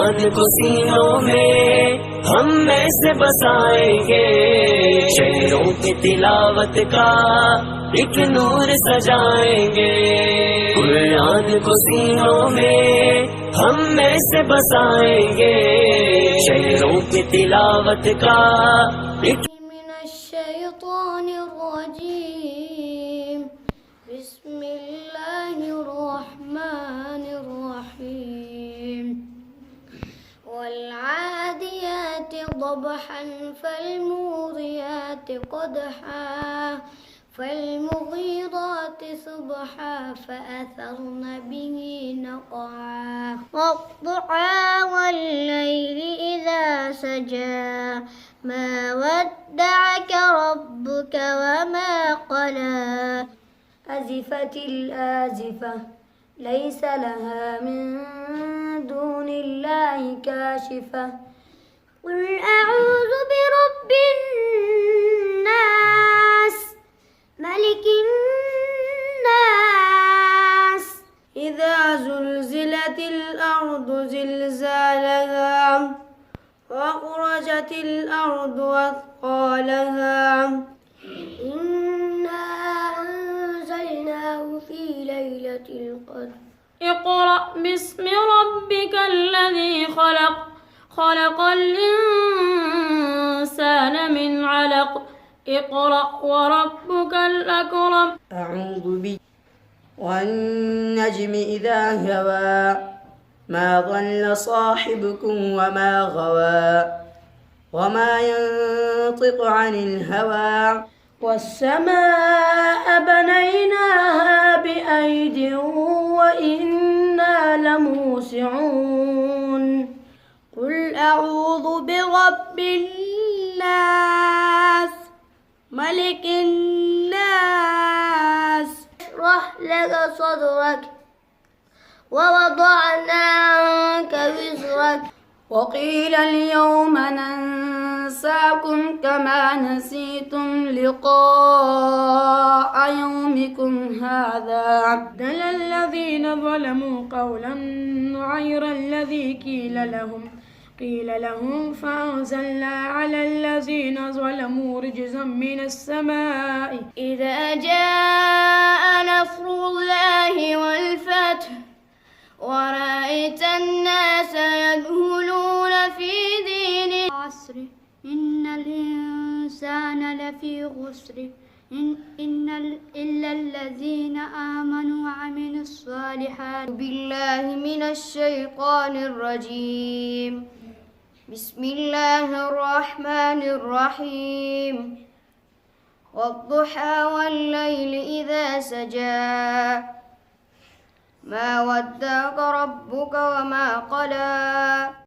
कुरान को सीनों में हम में से बसाएंगे, शहरों की तिलावत का एक नूर सजाएंगे। कुरान को सीनों में हम में से बसाएंगे, शहरों की तिलावत का एक والعاديات ضبحا فالموريات قدحا فالمغيرات صبحا فأثرن به نقعا والضحى والليل إذا سجى ما ودعك ربك وما قلى أزفت الآزفة ليس لها من دون الله كاشفة قل أعوذ برب الناس ملك الناس إذا زلزلت الأرض زلزالها وأخرجت الأرض أثقالها إنا أنزلناه في ليلة القدر اقرأ باسم ربك الذي خلق خلق الإنسان من علق اقرأ وربك الأكرم أعوذ بالله والنجم إذا هوى ما ضل صاحبكم وما غوى وما ينطق عن الهوى والسماء بنيناها بأيد وإنا لموسعون قل أعوذ برب الناس ملك الناس اشرح لك صدرك ووضعنا عنك وزرك وقيل اليوم ننساكم كما نسيتم لقاء يومكم هذا بدل الذين ظلموا قولا غير الذي قيل لهم فأنزلنا على الذين ظلموا رجزا من السماء إذا جاء نصر الله والفتح ورأيت الناس يدخلون في دين العصر إن الإنسان لفي خسر إلا الذين آمنوا وعملوا الصالحات بالله من الشيطان الرجيم بسم الله الرحمن الرحيم والضحى والليل إذا سجى ما ودعك ربك وما قلى